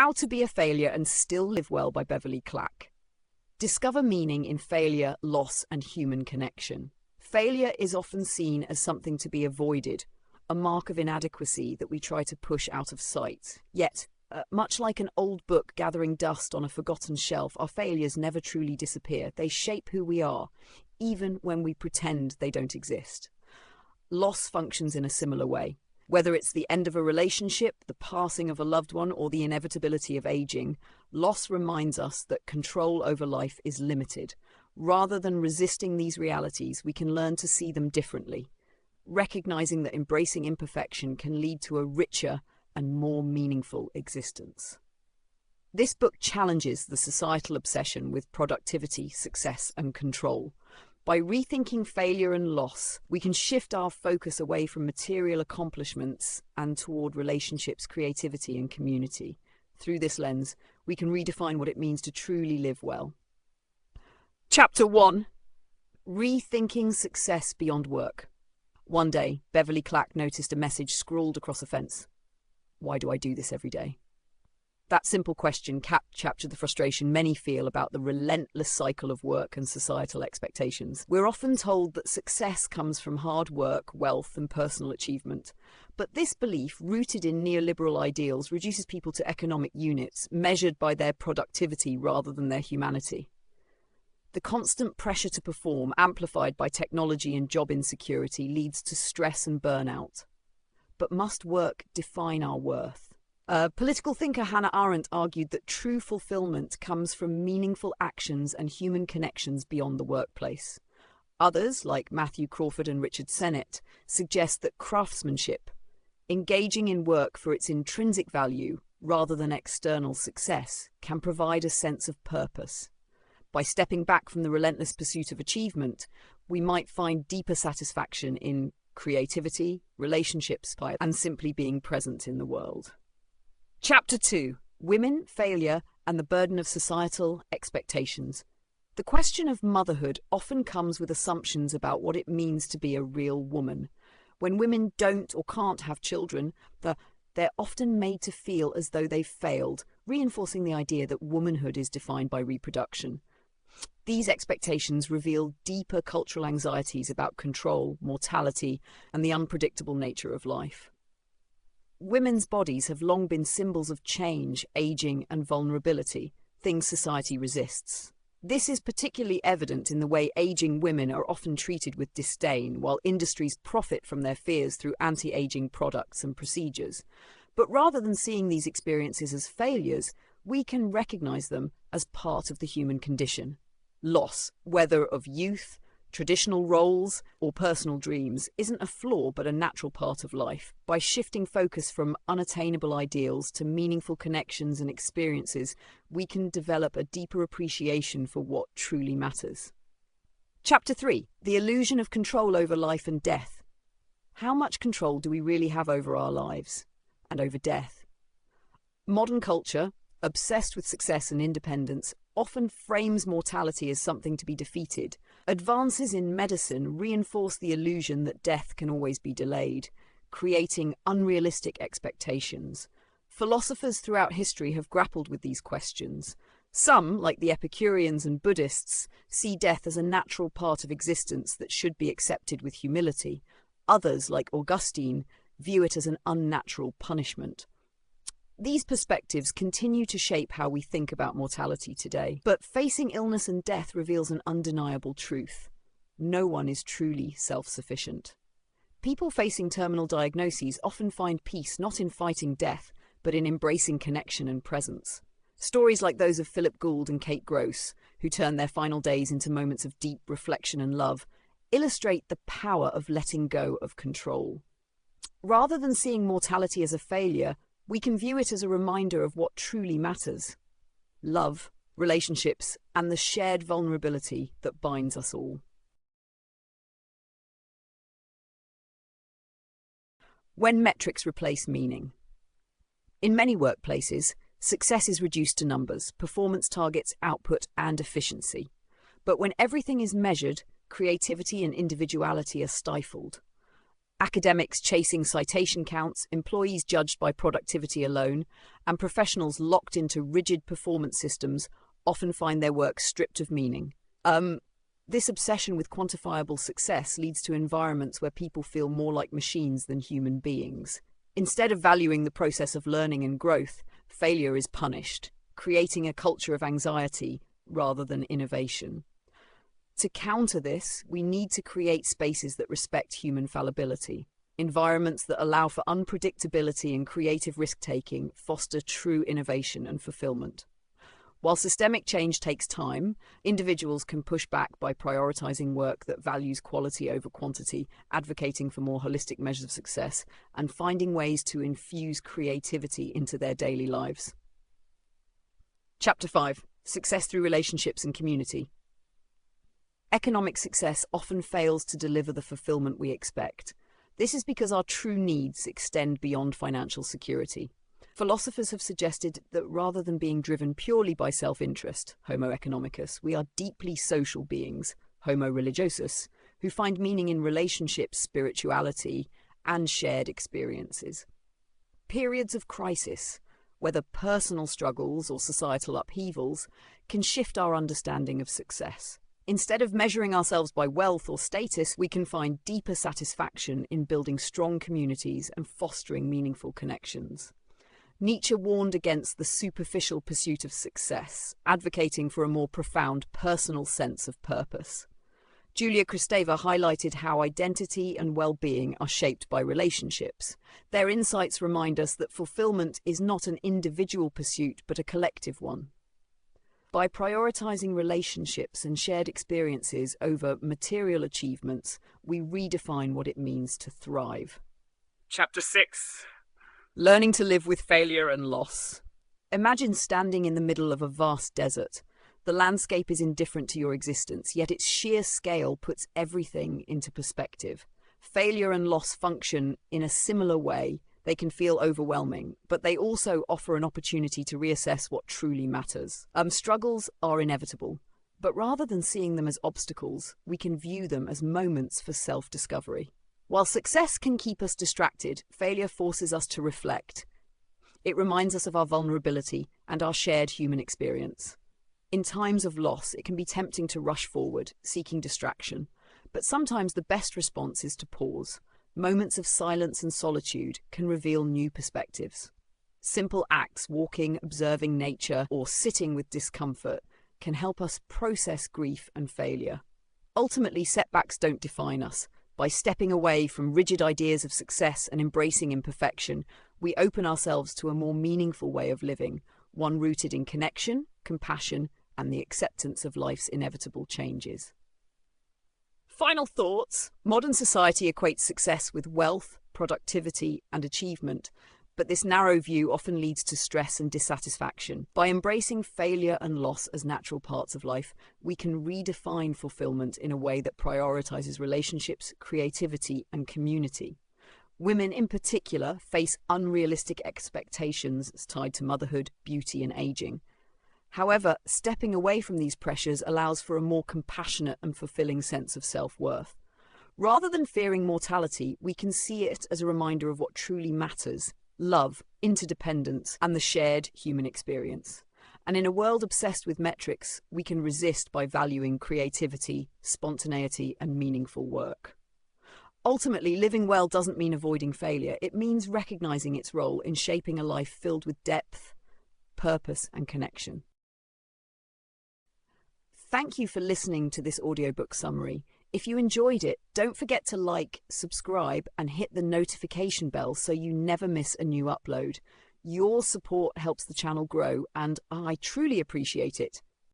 How to Be a Failure and Still Live Well by Beverley Clack. Discover meaning in failure, loss, and human connection. Failure is often seen as something to be avoided, a mark of inadequacy that we try to push out of sight. Yet, much like an old book gathering dust on a forgotten shelf, our failures never truly disappear. They shape who we are, even when we pretend they don't exist. Loss functions in a similar way. Whether it's the end of a relationship, the passing of a loved one, or the inevitability of aging, loss reminds us that control over life is limited. Rather than resisting these realities, we can learn to see them differently, recognizing that embracing imperfection can lead to a richer and more meaningful existence. This book challenges the societal obsession with productivity, success, and control. By rethinking failure and loss, we can shift our focus away from material accomplishments and toward relationships, creativity, and community. Through this lens, we can redefine what it means to truly live well. Chapter 1. Rethinking Success Beyond Work. One day, Beverley Clack noticed a message scrawled across a fence. Why do I do this every day? That simple question captured the frustration many feel about the relentless cycle of work and societal expectations. We're often told that success comes from hard work, wealth, and personal achievement. But this belief, rooted in neoliberal ideals, reduces people to economic units, measured by their productivity rather than their humanity. The constant pressure to perform, amplified by technology and job insecurity, leads to stress and burnout. But must work define our worth? Political thinker Hannah Arendt argued that true fulfillment comes from meaningful actions and human connections beyond the workplace. Others, like Matthew Crawford and Richard Sennett, suggest that craftsmanship, engaging in work for its intrinsic value rather than external success, can provide a sense of purpose. By stepping back from the relentless pursuit of achievement, we might find deeper satisfaction in creativity, relationships, and simply being present in the world. Chapter 2. Women, Failure, and the Burden of Societal Expectations. The question of motherhood often comes with assumptions about what it means to be a real woman. When women don't or can't have children, they're often made to feel as though they've failed, reinforcing the idea that womanhood is defined by reproduction. These expectations reveal deeper cultural anxieties about control, mortality, and the unpredictable nature of life. Women's bodies have long been symbols of change, aging, and vulnerability, things society resists. This is particularly evident in the way aging women are often treated with disdain, while industries profit from their fears through anti-aging products and procedures. But rather than seeing these experiences as failures, we can recognize them as part of the human condition. Loss, whether of youth, traditional roles, or personal dreams, isn't a flaw but a natural part of life. By shifting focus from unattainable ideals to meaningful connections and experiences, we can develop a deeper appreciation for what truly matters. Chapter 3. The Illusion of Control Over Life and Death. How much control do we really have over our lives and over death? Modern culture, obsessed with success and independence, often frames mortality as something to be defeated. Advances in medicine reinforce the illusion that death can always be delayed, creating unrealistic expectations. Philosophers throughout history have grappled with these questions. Some, like the Epicureans and Buddhists, see death as a natural part of existence that should be accepted with humility. Others, like Augustine, view it as an unnatural punishment. These perspectives continue to shape how we think about mortality today. But facing illness and death reveals an undeniable truth. No one is truly self-sufficient. People facing terminal diagnoses often find peace not in fighting death, but in embracing connection and presence. Stories like those of Philip Gould and Kate Gross, who turned their final days into moments of deep reflection and love, illustrate the power of letting go of control. Rather than seeing mortality as a failure, we can view it as a reminder of what truly matters: love, relationships, and the shared vulnerability that binds us all. When metrics replace meaning. In many workplaces, success is reduced to numbers, performance targets, output, and efficiency. But when everything is measured, creativity and individuality are stifled. Academics chasing citation counts, employees judged by productivity alone, and professionals locked into rigid performance systems often find their work stripped of meaning. This obsession with quantifiable success leads to environments where people feel more like machines than human beings. Instead of valuing the process of learning and growth, failure is punished, creating a culture of anxiety rather than innovation. To counter this, we need to create spaces that respect human fallibility. Environments that allow for unpredictability and creative risk-taking foster true innovation and fulfillment. While systemic change takes time, individuals can push back by prioritizing work that values quality over quantity, advocating for more holistic measures of success, and finding ways to infuse creativity into their daily lives. Chapter 5: Success through Relationships and Community. Economic success often fails to deliver the fulfillment we expect. This is because our true needs extend beyond financial security. Philosophers have suggested that rather than being driven purely by self-interest, Homo economicus, we are deeply social beings, Homo religiosus, who find meaning in relationships, spirituality, and shared experiences. Periods of crisis, whether personal struggles or societal upheavals, can shift our understanding of success. Instead of measuring ourselves by wealth or status, we can find deeper satisfaction in building strong communities and fostering meaningful connections. Nietzsche warned against the superficial pursuit of success, advocating for a more profound personal sense of purpose. Julia Kristeva highlighted how identity and well-being are shaped by relationships. Their insights remind us that fulfillment is not an individual pursuit but a collective one. By prioritizing relationships and shared experiences over material achievements, we redefine what it means to thrive. Chapter 6: Learning to live with failure and loss. Imagine standing in the middle of a vast desert. The landscape is indifferent to your existence, yet its sheer scale puts everything into perspective. Failure and loss function in a similar way. They can feel overwhelming, but they also offer an opportunity to reassess what truly matters. Struggles are inevitable, but rather than seeing them as obstacles, we can view them as moments for self-discovery. While success can keep us distracted, failure forces us to reflect. It reminds us of our vulnerability and our shared human experience. In times of loss, it can be tempting to rush forward, seeking distraction. But sometimes the best response is to pause. Moments of silence and solitude can reveal new perspectives. Simple acts, walking, observing nature, or sitting with discomfort, can help us process grief and failure. Ultimately, setbacks don't define us. By stepping away from rigid ideas of success and embracing imperfection, we open ourselves to a more meaningful way of living, one rooted in connection, compassion, and the acceptance of life's inevitable changes. Final thoughts. Modern society equates success with wealth, productivity, and achievement, but this narrow view often leads to stress and dissatisfaction. By embracing failure and loss as natural parts of life, we can redefine fulfillment in a way that prioritizes relationships, creativity, and community. Women in particular face unrealistic expectations tied to motherhood, beauty, and aging. However, stepping away from these pressures allows for a more compassionate and fulfilling sense of self-worth. Rather than fearing mortality, we can see it as a reminder of what truly matters: love, interdependence, and the shared human experience. And in a world obsessed with metrics, we can resist by valuing creativity, spontaneity, and meaningful work. Ultimately, living well doesn't mean avoiding failure. It means recognizing its role in shaping a life filled with depth, purpose, and connection. Thank you for listening to this audiobook summary. If you enjoyed it, don't forget to like, subscribe, and hit the notification bell so you never miss a new upload. Your support helps the channel grow, and I truly appreciate it.